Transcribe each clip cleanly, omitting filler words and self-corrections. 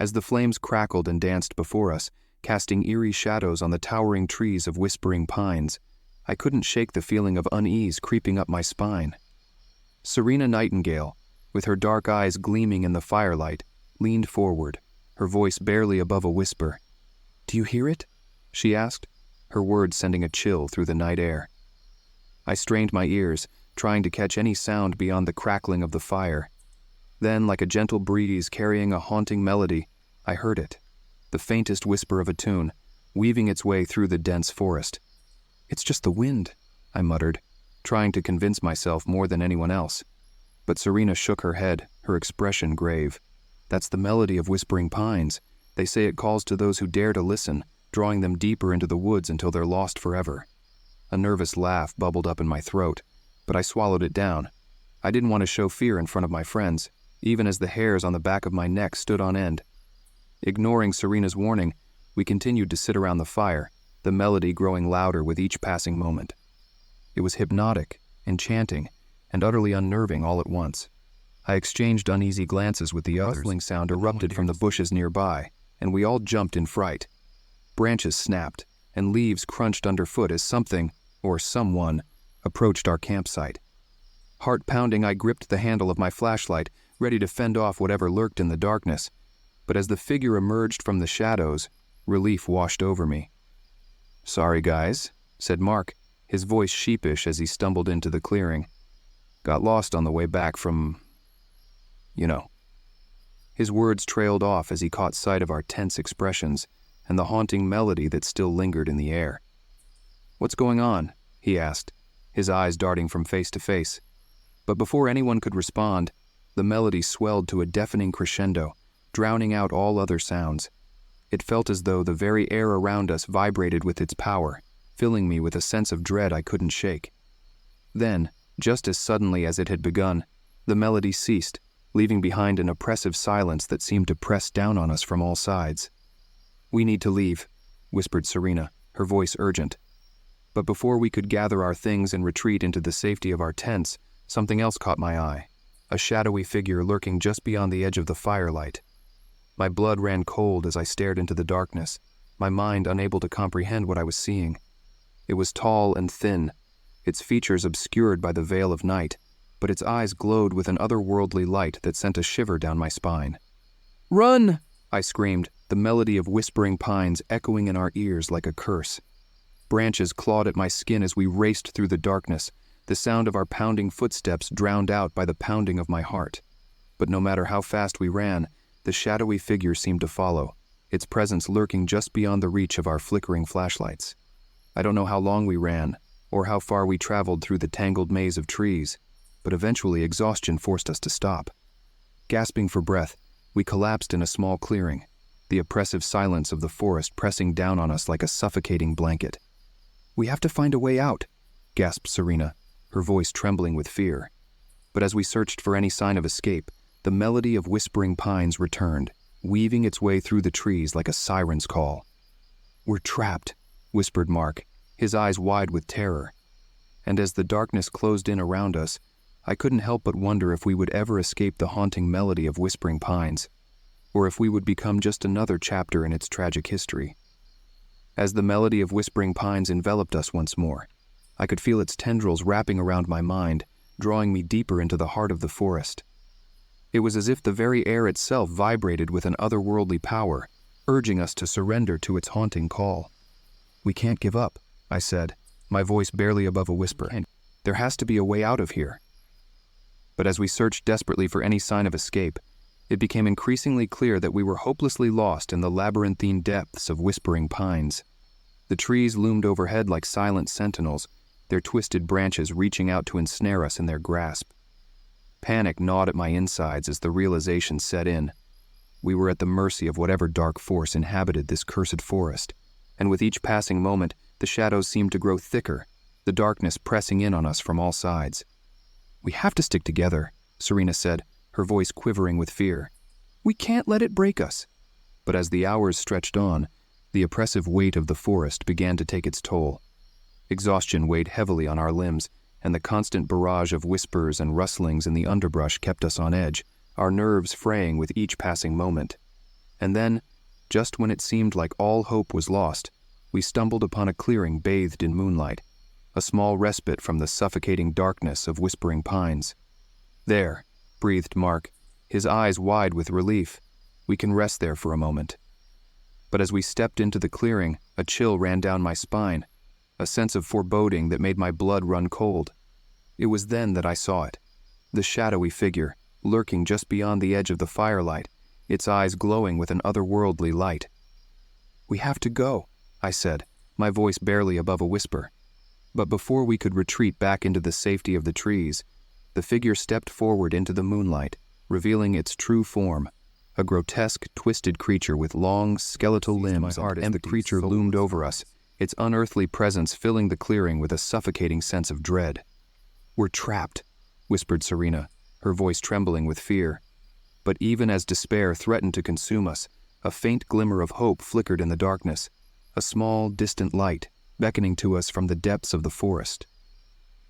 As the flames crackled and danced before us, casting eerie shadows on the towering trees of whispering pines, I couldn't shake the feeling of unease creeping up my spine. Serena Nightingale, with her dark eyes gleaming in the firelight, leaned forward, her voice barely above a whisper. "Do you hear it?" she asked, her words sending a chill through the night air. I strained my ears, trying to catch any sound beyond the crackling of the fire. Then, like a gentle breeze carrying a haunting melody, I heard it, the faintest whisper of a tune, weaving its way through the dense forest. "It's just the wind," I muttered, trying to convince myself more than anyone else. But Serena shook her head, her expression grave. "That's the melody of whispering pines. They say it calls to those who dare to listen, drawing them deeper into the woods until they're lost forever." A nervous laugh bubbled up in my throat, but I swallowed it down. I didn't want to show fear in front of my friends, even as the hairs on the back of my neck stood on end. Ignoring Serena's warning, we continued to sit around the fire, the melody growing louder with each passing moment. It was hypnotic, enchanting, and utterly unnerving all at once. I exchanged uneasy glances with the others. A rustling sound erupted from the bushes nearby, and we all jumped in fright. Branches snapped, and leaves crunched underfoot as something, or someone, approached our campsite. Heart pounding, I gripped the handle of my flashlight, ready to fend off whatever lurked in the darkness. But as the figure emerged from the shadows, relief washed over me. "Sorry, guys," said Mark, his voice sheepish as he stumbled into the clearing. "Got lost on the way back from... you know." His words trailed off as he caught sight of our tense expressions and the haunting melody that still lingered in the air. "What's going on?" he asked, his eyes darting from face to face. But before anyone could respond, the melody swelled to a deafening crescendo, drowning out all other sounds. It felt as though the very air around us vibrated with its power, filling me with a sense of dread I couldn't shake. Then, just as suddenly as it had begun, the melody ceased, leaving behind an oppressive silence that seemed to press down on us from all sides. "We need to leave," whispered Serena, her voice urgent. But before we could gather our things and retreat into the safety of our tents, something else caught my eye, a shadowy figure lurking just beyond the edge of the firelight. My blood ran cold as I stared into the darkness, my mind unable to comprehend what I was seeing. It was tall and thin, its features obscured by the veil of night, but its eyes glowed with an otherworldly light that sent a shiver down my spine. "Run!" I screamed, the melody of whispering pines echoing in our ears like a curse. Branches clawed at my skin as we raced through the darkness, the sound of our pounding footsteps drowned out by the pounding of my heart. But no matter how fast we ran, the shadowy figure seemed to follow, its presence lurking just beyond the reach of our flickering flashlights. I don't know how long we ran, or how far we traveled through the tangled maze of trees, but eventually exhaustion forced us to stop. Gasping for breath, we collapsed in a small clearing, the oppressive silence of the forest pressing down on us like a suffocating blanket. "We have to find a way out," gasped Serena, her voice trembling with fear. But as we searched for any sign of escape, the melody of whispering pines returned, weaving its way through the trees like a siren's call. "We're trapped," whispered Mark, his eyes wide with terror. And as the darkness closed in around us, I couldn't help but wonder if we would ever escape the haunting melody of whispering pines, or if we would become just another chapter in its tragic history. As the melody of whispering pines enveloped us once more, I could feel its tendrils wrapping around my mind, drawing me deeper into the heart of the forest. It was as if the very air itself vibrated with an otherworldly power, urging us to surrender to its haunting call. "We can't give up," I said, my voice barely above a whisper. "There has to be a way out of here." But as we searched desperately for any sign of escape, it became increasingly clear that we were hopelessly lost in the labyrinthine depths of whispering pines. The trees loomed overhead like silent sentinels, their twisted branches reaching out to ensnare us in their grasp. Panic gnawed at my insides as the realization set in. We were at the mercy of whatever dark force inhabited this cursed forest, and with each passing moment, the shadows seemed to grow thicker, the darkness pressing in on us from all sides. "We have to stick together," Serena said, her voice quivering with fear. "We can't let it break us." But as the hours stretched on, the oppressive weight of the forest began to take its toll. Exhaustion weighed heavily on our limbs, and the constant barrage of whispers and rustlings in the underbrush kept us on edge, our nerves fraying with each passing moment. And then, just when it seemed like all hope was lost, we stumbled upon a clearing bathed in moonlight, a small respite from the suffocating darkness of whispering pines. "There," breathed Mark, his eyes wide with relief. "We can rest there for a moment." But as we stepped into the clearing, a chill ran down my spine, a sense of foreboding that made my blood run cold. It was then that I saw it, the shadowy figure, lurking just beyond the edge of the firelight, its eyes glowing with an otherworldly light. "We have to go," I said, my voice barely above a whisper. But before we could retreat back into the safety of the trees, the figure stepped forward into the moonlight, revealing its true form, a grotesque, twisted creature with long, skeletal limbs, and the creature loomed over us, its unearthly presence filling the clearing with a suffocating sense of dread. "We're trapped," whispered Serena, her voice trembling with fear. But even as despair threatened to consume us, a faint glimmer of hope flickered in the darkness, a small, distant light, beckoning to us from the depths of the forest.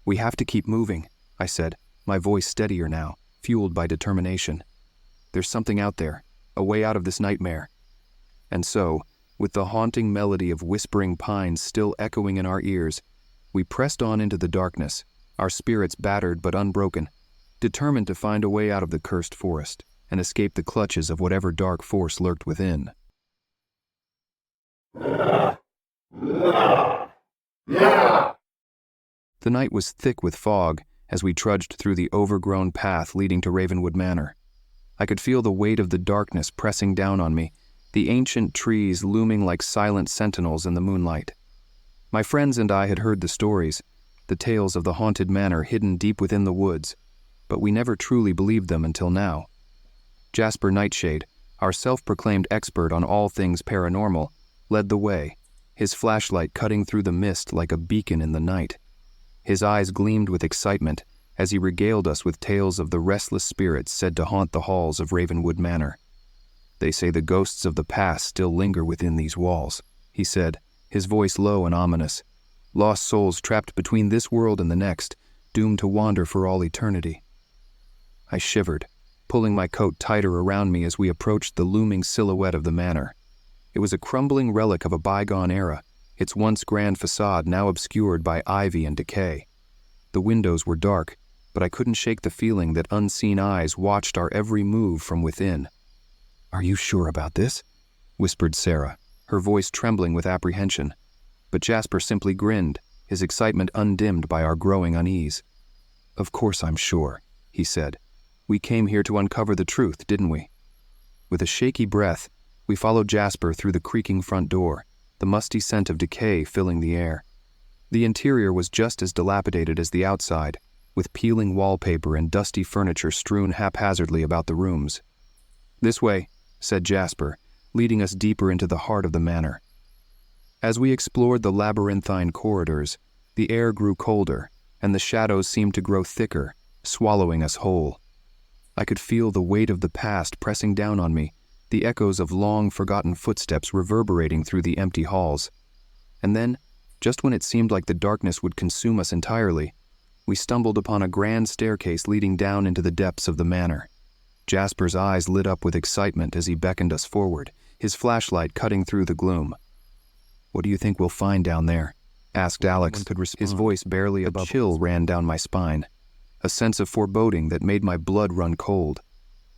"We have to keep moving," I said, my voice steadier now, fueled by determination. "There's something out there, a way out of this nightmare." And so, with the haunting melody of whispering pines still echoing in our ears, we pressed on into the darkness, our spirits battered but unbroken, determined to find a way out of the cursed forest and escape the clutches of whatever dark force lurked within. The night was thick with fog as we trudged through the overgrown path leading to Ravenwood Manor. I could feel the weight of the darkness pressing down on me, the ancient trees looming like silent sentinels in the moonlight. My friends and I had heard the stories, the tales of the haunted manor hidden deep within the woods, but we never truly believed them until now. Jasper Nightshade, our self-proclaimed expert on all things paranormal, led the way, his flashlight cutting through the mist like a beacon in the night. His eyes gleamed with excitement as he regaled us with tales of the restless spirits said to haunt the halls of Ravenwood Manor. "They say the ghosts of the past still linger within these walls," he said, his voice low and ominous. "Lost souls trapped between this world and the next, doomed to wander for all eternity." I shivered, pulling my coat tighter around me as we approached the looming silhouette of the manor. It was a crumbling relic of a bygone era, its once grand facade now obscured by ivy and decay. The windows were dark, but I couldn't shake the feeling that unseen eyes watched our every move from within. "Are you sure about this?" whispered Sarah, her voice trembling with apprehension. But Jasper simply grinned, his excitement undimmed by our growing unease. "Of course I'm sure," he said. "We came here to uncover the truth, didn't we?" With a shaky breath, we followed Jasper through the creaking front door, the musty scent of decay filling the air. The interior was just as dilapidated as the outside, with peeling wallpaper and dusty furniture strewn haphazardly about the rooms. "This way," said Jasper, leading us deeper into the heart of the manor. As we explored the labyrinthine corridors, the air grew colder, and the shadows seemed to grow thicker, swallowing us whole. I could feel the weight of the past pressing down on me, the echoes of long-forgotten footsteps reverberating through the empty halls. And then, just when it seemed like the darkness would consume us entirely, we stumbled upon a grand staircase leading down into the depths of the manor. Jasper's eyes lit up with excitement as he beckoned us forward, his flashlight cutting through the gloom. "What do you think we'll find down there?" asked Alex, his voice barely above. A chill ran down my spine, a sense of foreboding that made my blood run cold.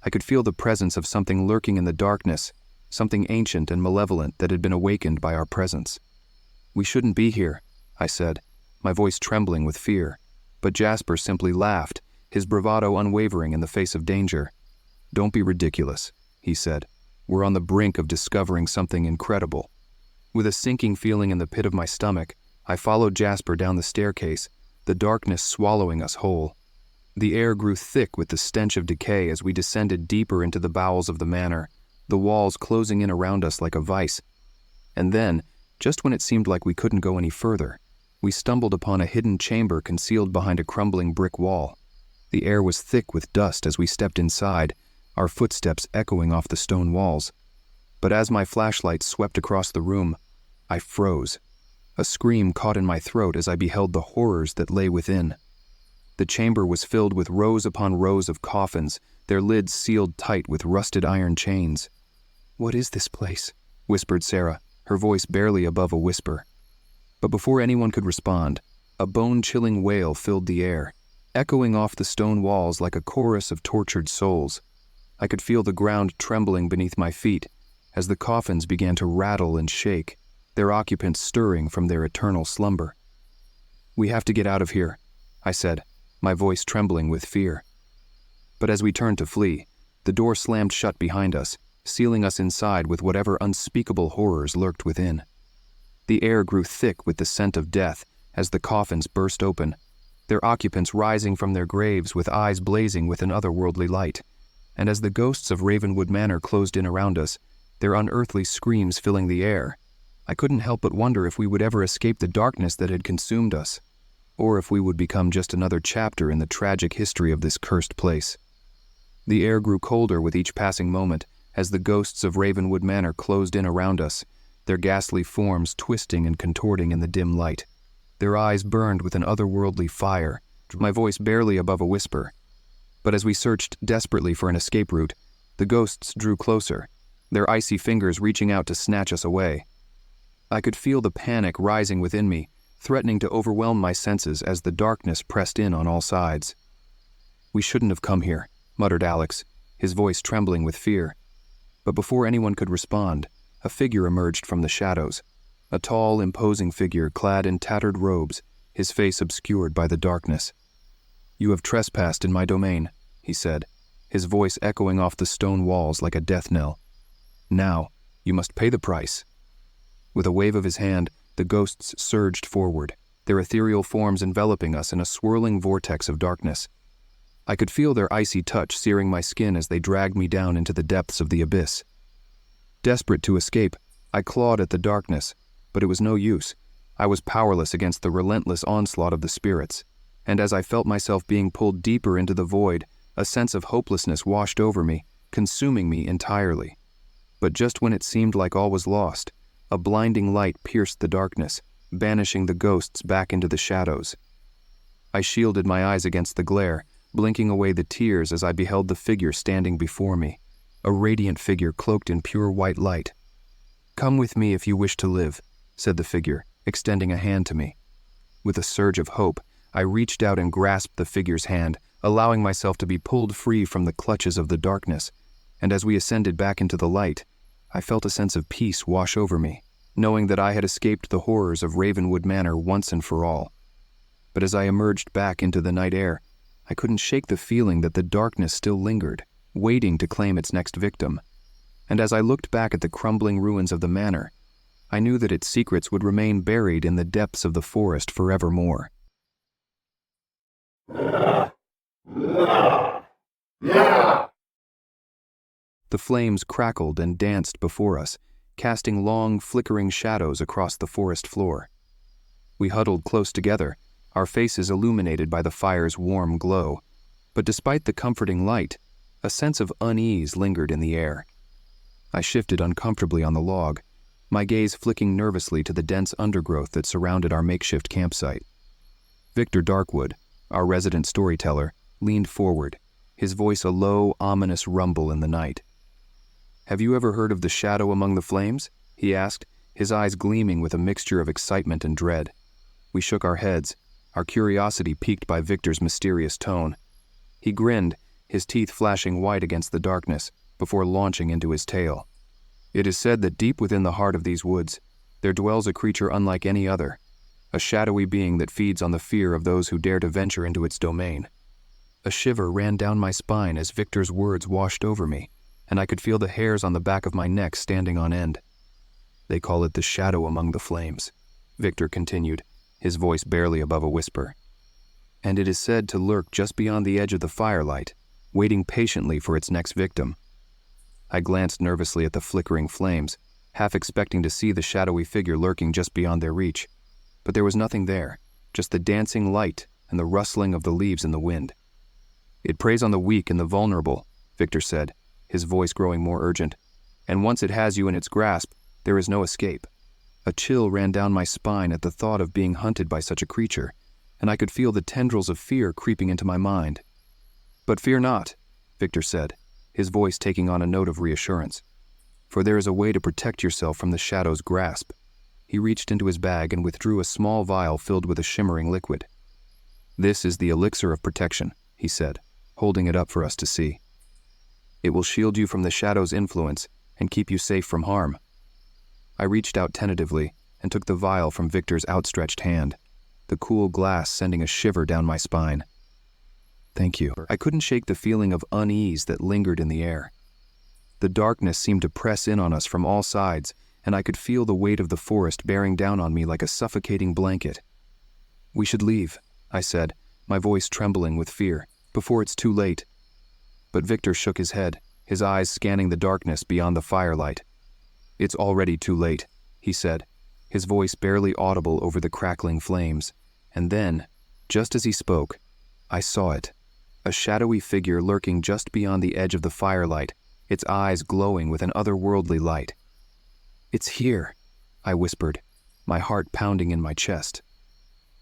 I could feel the presence of something lurking in the darkness, something ancient and malevolent that had been awakened by our presence. "We shouldn't be here," I said, my voice trembling with fear, but Jasper simply laughed, his bravado unwavering in the face of danger. "Don't be ridiculous," he said. "We're on the brink of discovering something incredible." With a sinking feeling in the pit of my stomach, I followed Jasper down the staircase, the darkness swallowing us whole. The air grew thick with the stench of decay as we descended deeper into the bowels of the manor, the walls closing in around us like a vice. And then, just when it seemed like we couldn't go any further, we stumbled upon a hidden chamber concealed behind a crumbling brick wall. The air was thick with dust as we stepped inside, our footsteps echoing off the stone walls. But as my flashlight swept across the room, I froze. A scream caught in my throat as I beheld the horrors that lay within. The chamber was filled with rows upon rows of coffins, their lids sealed tight with rusted iron chains. "What is this place?" whispered Sarah, her voice barely above a whisper. But before anyone could respond, a bone-chilling wail filled the air, echoing off the stone walls like a chorus of tortured souls. I could feel the ground trembling beneath my feet as the coffins began to rattle and shake, their occupants stirring from their eternal slumber. "We have to get out of here," I said, my voice trembling with fear. But as we turned to flee, the door slammed shut behind us, sealing us inside with whatever unspeakable horrors lurked within. The air grew thick with the scent of death as the coffins burst open, their occupants rising from their graves with eyes blazing with an otherworldly light. And as the ghosts of Ravenwood Manor closed in around us, their unearthly screams filling the air, I couldn't help but wonder if we would ever escape the darkness that had consumed us, or if we would become just another chapter in the tragic history of this cursed place. The air grew colder with each passing moment as the ghosts of Ravenwood Manor closed in around us, their ghastly forms twisting and contorting in the dim light. Their eyes burned with an otherworldly fire, my voice barely above a whisper. But as we searched desperately for an escape route, the ghosts drew closer, their icy fingers reaching out to snatch us away. I could feel the panic rising within me, threatening to overwhelm my senses as the darkness pressed in on all sides. "We shouldn't have come here," muttered Alex, his voice trembling with fear. But before anyone could respond, a figure emerged from the shadows, a tall, imposing figure clad in tattered robes, his face obscured by the darkness. "You have trespassed in my domain," he said, his voice echoing off the stone walls like a death knell. "Now, you must pay the price." With a wave of his hand, the ghosts surged forward, their ethereal forms enveloping us in a swirling vortex of darkness. I could feel their icy touch searing my skin as they dragged me down into the depths of the abyss. Desperate to escape, I clawed at the darkness, but it was no use. I was powerless against the relentless onslaught of the spirits, and as I felt myself being pulled deeper into the void, a sense of hopelessness washed over me, consuming me entirely. But just when it seemed like all was lost, a blinding light pierced the darkness, banishing the ghosts back into the shadows. I shielded my eyes against the glare, blinking away the tears as I beheld the figure standing before me, a radiant figure cloaked in pure white light. "Come with me if you wish to live," said the figure, extending a hand to me. With a surge of hope, I reached out and grasped the figure's hand, allowing myself to be pulled free from the clutches of the darkness, and as we ascended back into the light, I felt a sense of peace wash over me, knowing that I had escaped the horrors of Ravenwood Manor once and for all. But as I emerged back into the night air, I couldn't shake the feeling that the darkness still lingered, waiting to claim its next victim. And as I looked back at the crumbling ruins of the manor, I knew that its secrets would remain buried in the depths of the forest forevermore. The flames crackled and danced before us, casting long, flickering shadows across the forest floor. We huddled close together, our faces illuminated by the fire's warm glow, but despite the comforting light, a sense of unease lingered in the air. I shifted uncomfortably on the log, my gaze flicking nervously to the dense undergrowth that surrounded our makeshift campsite. Victor Darkwood, our resident storyteller, leaned forward, his voice a low, ominous rumble in the night. "Have you ever heard of the shadow among the flames?" he asked, his eyes gleaming with a mixture of excitement and dread. We shook our heads, our curiosity piqued by Victor's mysterious tone. He grinned, his teeth flashing white against the darkness, before launching into his tale. "It is said that deep within the heart of these woods, there dwells a creature unlike any other, a shadowy being that feeds on the fear of those who dare to venture into its domain." A shiver ran down my spine as Victor's words washed over me, and I could feel the hairs on the back of my neck standing on end. "They call it the shadow among the flames," Victor continued, his voice barely above a whisper. "And it is said to lurk just beyond the edge of the firelight, waiting patiently for its next victim." I glanced nervously at the flickering flames, half expecting to see the shadowy figure lurking just beyond their reach. But there was nothing there, just the dancing light and the rustling of the leaves in the wind. "It preys on the weak and the vulnerable," Victor said, his voice growing more urgent. "And once it has you in its grasp, there is no escape." A chill ran down my spine at the thought of being hunted by such a creature, and I could feel the tendrils of fear creeping into my mind. "But fear not," Victor said, his voice taking on a note of reassurance. "For there is a way to protect yourself from the shadow's grasp." He reached into his bag and withdrew a small vial filled with a shimmering liquid. "This is the elixir of protection," he said, holding it up for us to see. "It will shield you from the shadow's influence and keep you safe from harm." I reached out tentatively and took the vial from Victor's outstretched hand, the cool glass sending a shiver down my spine. "Thank you." I couldn't shake the feeling of unease that lingered in the air. The darkness seemed to press in on us from all sides, and I could feel the weight of the forest bearing down on me like a suffocating blanket. "We should leave," I said, my voice trembling with fear, "before it's too late." But Victor shook his head, his eyes scanning the darkness beyond the firelight. "It's already too late," he said, his voice barely audible over the crackling flames. And then, just as he spoke, I saw it, a shadowy figure lurking just beyond the edge of the firelight, its eyes glowing with an otherworldly light. "It's here," I whispered, my heart pounding in my chest.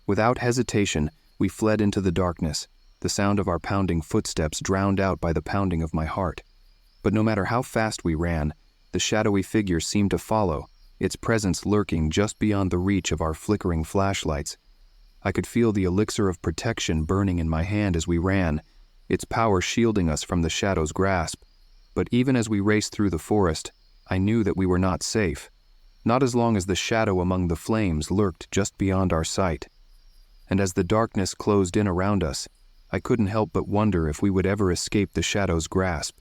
Without hesitation, we fled into the darkness, the sound of our pounding footsteps drowned out by the pounding of my heart. But no matter how fast we ran, the shadowy figure seemed to follow, its presence lurking just beyond the reach of our flickering flashlights. I could feel the elixir of protection burning in my hand as we ran, its power shielding us from the shadow's grasp. But even as we raced through the forest, I knew that we were not safe, not as long as the shadow among the flames lurked just beyond our sight. And as the darkness closed in around us, I couldn't help but wonder if we would ever escape the shadow's grasp,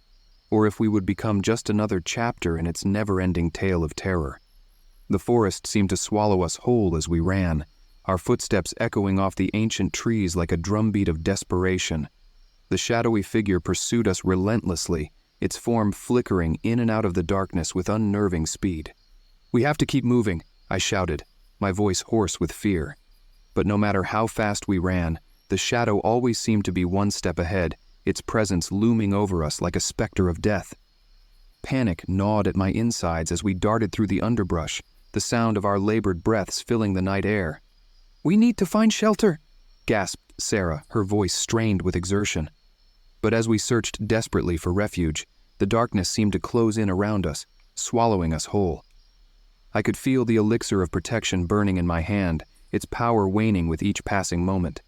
or if we would become just another chapter in its never-ending tale of terror. The forest seemed to swallow us whole as we ran, our footsteps echoing off the ancient trees like a drumbeat of desperation. The shadowy figure pursued us relentlessly, its form flickering in and out of the darkness with unnerving speed. "We have to keep moving," I shouted, my voice hoarse with fear. But no matter how fast we ran, the shadow always seemed to be one step ahead, its presence looming over us like a specter of death. Panic gnawed at my insides as we darted through the underbrush, the sound of our labored breaths filling the night air. "We need to find shelter," gasped Sarah, her voice strained with exertion. But as we searched desperately for refuge, the darkness seemed to close in around us, swallowing us whole. I could feel the elixir of protection burning in my hand, its power waning with each passing moment.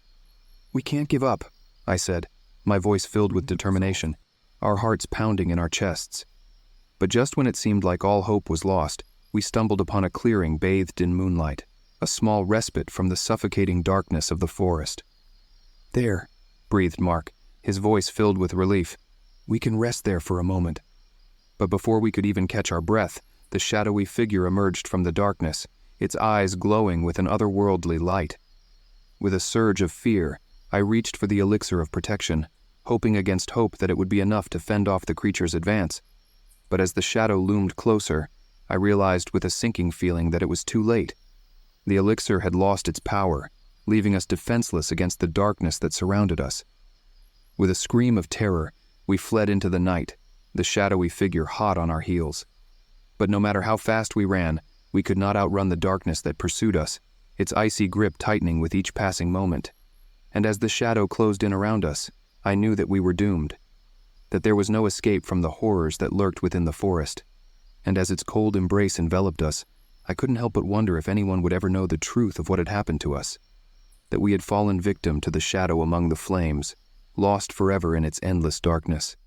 "We can't give up," I said, my voice filled with determination, our hearts pounding in our chests. But just when it seemed like all hope was lost, we stumbled upon a clearing bathed in moonlight, a small respite from the suffocating darkness of the forest. "There," breathed Mark, his voice filled with relief. "We can rest there for a moment." But before we could even catch our breath, the shadowy figure emerged from the darkness, its eyes glowing with an otherworldly light. With a surge of fear, I reached for the elixir of protection, hoping against hope that it would be enough to fend off the creature's advance. But as the shadow loomed closer, I realized with a sinking feeling that it was too late. The elixir had lost its power, leaving us defenseless against the darkness that surrounded us. With a scream of terror, we fled into the night, the shadowy figure hot on our heels. But no matter how fast we ran, we could not outrun the darkness that pursued us, its icy grip tightening with each passing moment. And as the shadow closed in around us, I knew that we were doomed, that there was no escape from the horrors that lurked within the forest. And as its cold embrace enveloped us, I couldn't help but wonder if anyone would ever know the truth of what had happened to us, that we had fallen victim to the shadow among the flames, lost forever in its endless darkness.